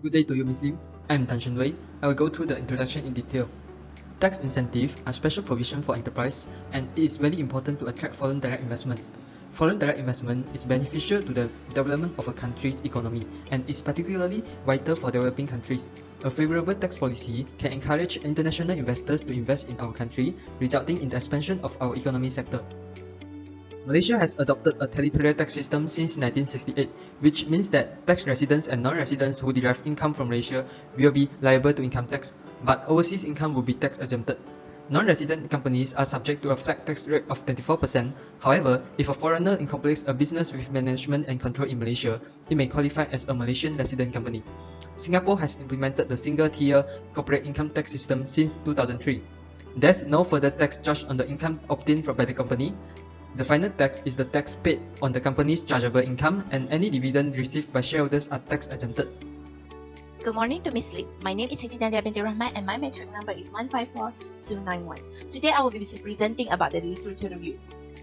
Good day to you, Ms. Lim. I am Tan Shen Wei. I will go through the introduction in detail. Tax incentives are special provision for enterprise, and it is very important to attract foreign direct investment. Foreign direct investment is beneficial to the development of a country's economy and is particularly vital for developing countries. A favorable tax policy can encourage international investors to invest in our country, resulting in the expansion of our economy sector. Malaysia has adopted a territorial tax system since 1968, which means that tax residents and non-residents who derive income from Malaysia will be liable to income tax, but overseas income will be tax exempted. Non-resident companies are subject to a flat tax rate of 24%. However, if a foreigner incorporates a business with management and control in Malaysia, it may qualify as a Malaysian resident company. Singapore has implemented the single-tier corporate income tax system since 2003. There's no further tax charged on the income obtained by the company. The final tax is the tax paid on the company's chargeable income, and any dividend received by shareholders are tax exempted. Good morning to Ms. Lim. My name is Siti Nadia binti Rahman and my metric number is 154291. Today I will be presenting about the literature review.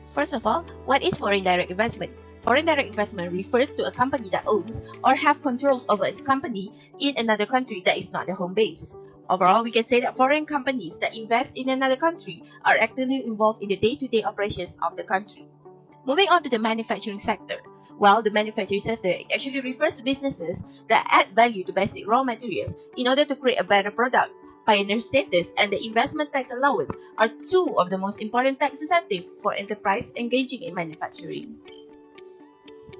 First of all, what is foreign direct investment? Foreign direct investment refers to a company that owns or have controls over a company in another country that is not the home base. Overall, we can say that foreign companies that invest in another country are actively involved in the day-to-day operations of the country. Moving on to the manufacturing sector. Well, the manufacturing sector actually refers to businesses that add value to basic raw materials in order to create a better product. Pioneer status and the investment tax allowance are two of the most important tax incentives for enterprise engaging in manufacturing.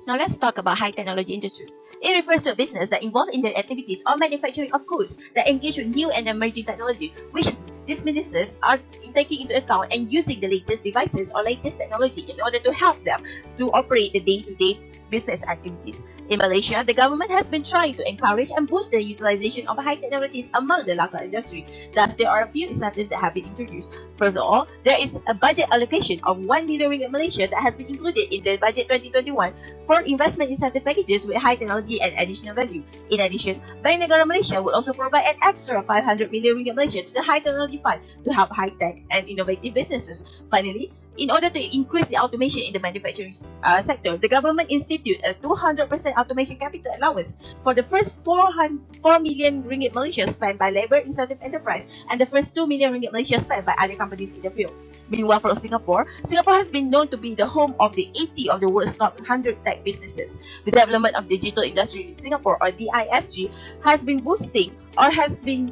Now let's talk about high technology industry. It refers to a business that involves in the activities or manufacturing of goods that engage with new and emerging technologies, which these businesses are taking into account and using the latest devices or latest technology in order to help them to operate the day-to-day business activities. In Malaysia, the government has been trying to encourage and boost the utilization of high technologies among the local industry. Thus, there are a few incentives that have been introduced. First of all, there is a budget allocation of 1 million ringgit Malaysia that has been included in the budget 2021 for investment incentive packages with high technology and additional value. In addition, Bank Negara Malaysia will also provide an extra 500 million ringgit Malaysia to the High Technology Fund to help high-tech and innovative businesses. Finally, in order to increase the automation in the manufacturing sector, the government instituted a 200% automation capital allowance for the first 4 million ringgit Malaysia spent by labor incentive enterprise and the first 2 million ringgit Malaysia spent by other companies in the field. Meanwhile, for Singapore has been known to be the home of the 80 of the world's top 100 tech businesses. The development of digital industry in Singapore, or DISG, has been boosting or has been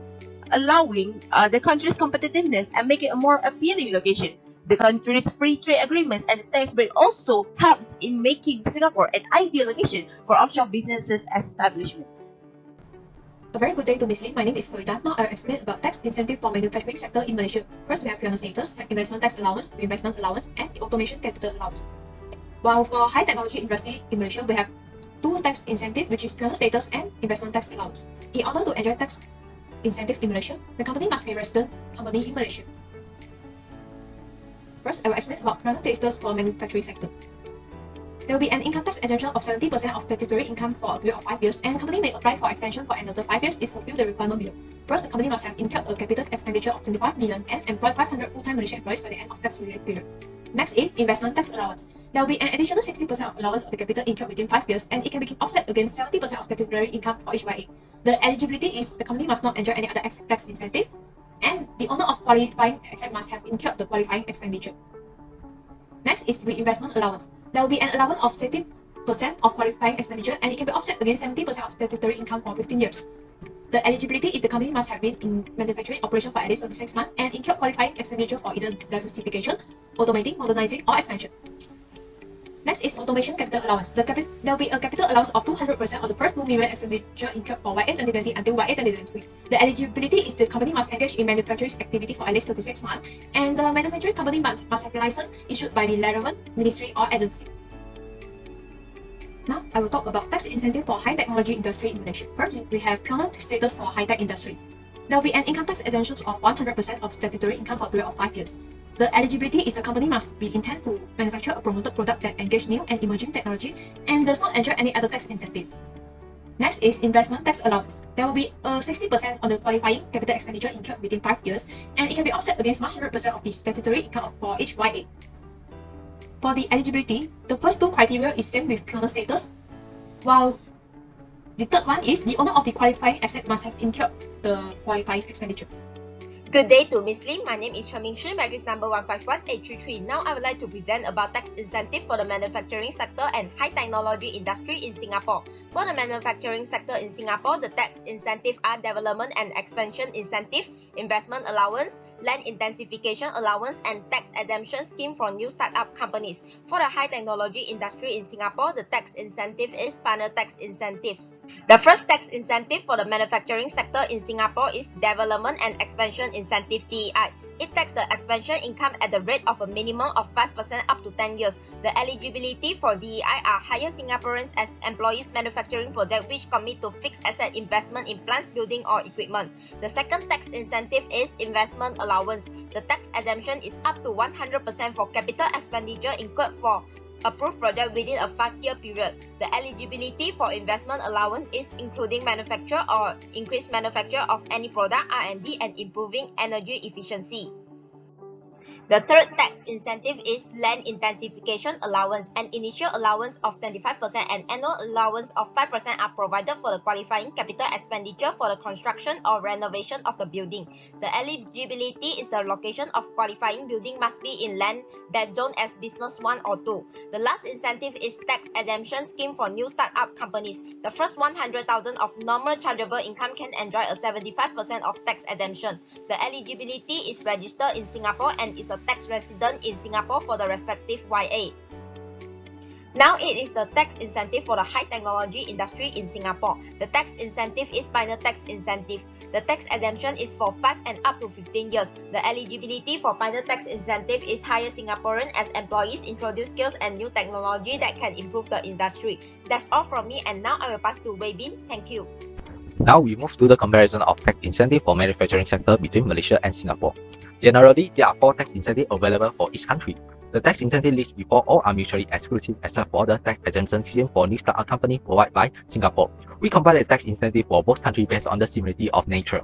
allowing the country's competitiveness and make it a more appealing location. The country's free trade agreements and the tax break also helps in making Singapore an ideal location for offshore businesses establishment. A very good day to Ms. Lim. My name is Koita. Now I will explain about tax incentive for manufacturing sector in Malaysia. First, we have pioneer status, investment tax allowance, reinvestment allowance, and the automation capital allowance. While for high technology industry in Malaysia, we have two tax incentives, which is pioneer status and investment tax allowance. In order to enjoy tax incentive in Malaysia, the company must be a resident company in Malaysia. First, I will explain about pioneer status for manufacturing sector. There will be an income tax exemption of 70% of statutory income for a period of 5 years, and the company may apply for extension for another 5 years if fulfill the requirement below. First, the company must have incurred a capital expenditure of 25 million and employ 500 full-time Malaysian employees by the end of tax-related period. Next is investment tax allowance. There will be an additional 60% of allowance of the capital incurred within 5 years, and it can be offset against 70% of statutory income for each YA. The eligibility is the company must not enjoy any other tax incentive, and the owner of qualifying asset must have incurred the qualifying expenditure. Next is reinvestment allowance. There will be an allowance of 70% of qualifying expenditure, and it can be offset against 70% of statutory income for 15 years. The eligibility is the company must have been in manufacturing operation for at least 36 months and incurred qualifying expenditure for either diversification, automating, modernizing, or expansion. Next is automation capital allowance. There will be a capital allowance of 200% of the first 2 million expenditure incurred for YA 2020 until YA 2023. The eligibility is the company must engage in manufacturing activity for at least 36 months, and the manufacturing company must have a license issued by the relevant ministry or agency. Now, I will talk about tax incentive for high technology industry in Malaysia. First, we have pioneer status for high-tech industry. There will be an income tax exemption of 100% of statutory income for a period of 5 years. The eligibility is the company must be intent to manufacture a promoted product that engage new and emerging technology and does not enjoy any other tax incentive. Next is investment tax allowance. There will be a 60% on the qualifying capital expenditure incurred within 5 years, and it can be offset against 100% of the statutory income for each YA. For the eligibility, the first two criteria is same with pioneer status, while The third one is the owner of the qualifying asset must have incurred the qualifying expenditure. Good day to Miss Lim. My name is Chen Shi, matrix number 151833. Now I would like to present about tax incentive for the manufacturing sector and high technology industry in Singapore. For the manufacturing sector in Singapore, the tax incentive are development and expansion incentive, investment allowance, land intensification allowance, and tax exemption scheme for new startup companies. For the high technology industry in Singapore, the tax incentive is panel tax incentives. The first tax incentive for the manufacturing sector in Singapore is development and expansion incentive (DEI). It taxes the expansion income at the rate of a minimum of 5% up to 10 years. The eligibility for DEI are hire Singaporeans as employees manufacturing project which commit to fixed asset investment in plants, building, or equipment. The second tax incentive is investment allowance. The tax exemption is up to 100% for capital expenditure incurred for approved project within a 5-year period. The eligibility for investment allowance is including manufacture or increased manufacture of any product, R&D, and improving energy efficiency. The third tax incentive is land intensification allowance. An initial allowance of 25% and annual allowance of 5% are provided for the qualifying capital expenditure for the construction or renovation of the building. The eligibility is the location of qualifying building must be in land that zone as business 1 or 2. The last incentive is tax exemption scheme for new startup companies. The first 100,000 of normal chargeable income can enjoy a 75% of tax exemption. The eligibility is registered in Singapore and is a tax resident in Singapore for the respective YA. Now it is the tax incentive for the high technology industry in Singapore. The tax incentive is final tax incentive. The tax exemption is for 5 and up to 15 years. The eligibility for final tax incentive is hire Singaporean as employees, introduce skills and new technology that can improve the industry. That's all from me, and now I will pass to Wei Bin. Thank you. Now we move to the comparison of tax incentive for manufacturing sector between Malaysia and Singapore. Generally, there are 4 tax incentives available for each country. The tax incentive list before all are mutually exclusive except for the tax exemption scheme for new startup company provided by Singapore. We compare the tax incentive for both countries based on the similarity of nature.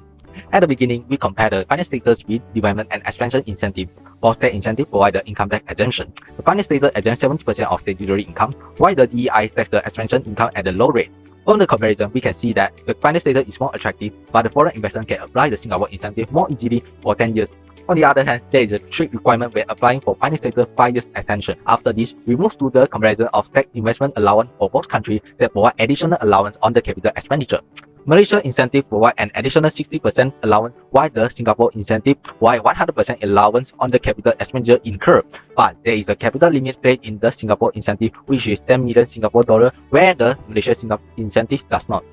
At the beginning, we compare the finance status with development and expansion incentives. Both tax incentives provide the income tax exemption. The finance status exempts 70% of statutory income, while the DEI tax the expansion income at a low rate. From the comparison, we can see that the finance status is more attractive, but the foreign investors can apply the Singapore incentive more easily for 10 years. On the other hand, there is a strict requirement when applying for finance status 5 years extension. After this, we move to the comparison of tax investment allowance for both countries that provide additional allowance on the capital expenditure. Malaysia incentive provide an additional 60% allowance, while the Singapore incentive provide 100% allowance on the capital expenditure incurred. But there is a capital limit placed in the Singapore incentive, which is 10 million Singapore dollar, where the Malaysia incentive does not.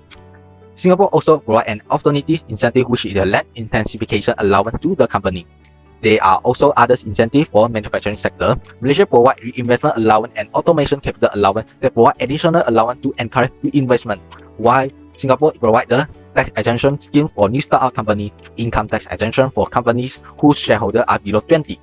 Singapore also provide an alternative incentive, which is a land intensification allowance to the company. There are also other incentives for manufacturing sector. Malaysia provide reinvestment allowance and automation capital allowance that provide additional allowance to encourage reinvestment, while Singapore provide the tax exemption scheme for new startup company, income tax exemption for companies whose shareholders are below 20.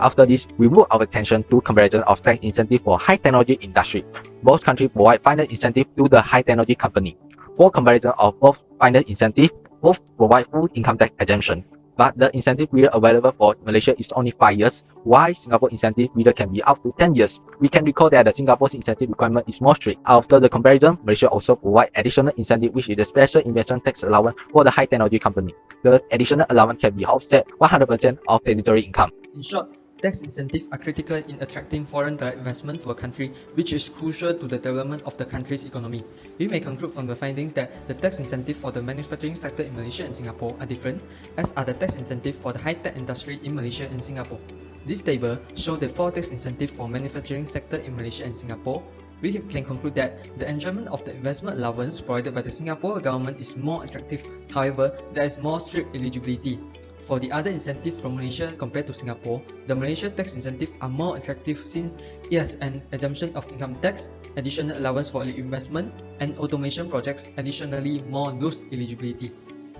After this, we move our attention to comparison of tax incentive for high technology industry. Both countries provide final incentive to the high technology company. For comparison of both final incentive, both provide full income tax exemption. But the incentive period available for Malaysia is only 5 years, while Singapore incentive period can be up to 10 years. We can recall that the Singapore's incentive requirement is more strict. After the comparison, Malaysia also provide additional incentive, which is the special investment tax allowance for the high technology company. The additional allowance can be offset 100% of statutory income. In short, tax incentives are critical in attracting foreign direct investment to a country, which is crucial to the development of the country's economy. We may conclude from the findings that the tax incentive for the manufacturing sector in Malaysia and Singapore are different, as are the tax incentive for the high-tech industry in Malaysia and Singapore. This table shows the 4 tax incentives for manufacturing sector in Malaysia and Singapore. We can conclude that the enjoyment of the investment allowance provided by the Singapore government is more attractive. However, there is more strict eligibility. For the other incentives from Malaysia compared to Singapore, the Malaysia tax incentives are more attractive since it has an exemption of income tax, additional allowance for investment, and automation projects, additionally more loose eligibility.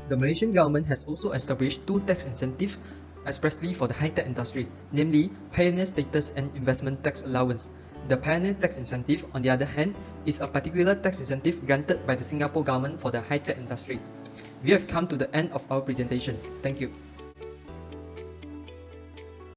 The Malaysian government has also established 2 tax incentives expressly for the high-tech industry, namely Pioneer Status and Investment Tax Allowance. The Pioneer Tax Incentive, on the other hand, is a particular tax incentive granted by the Singapore government for the high-tech industry. We have come to the end of our presentation. Thank you.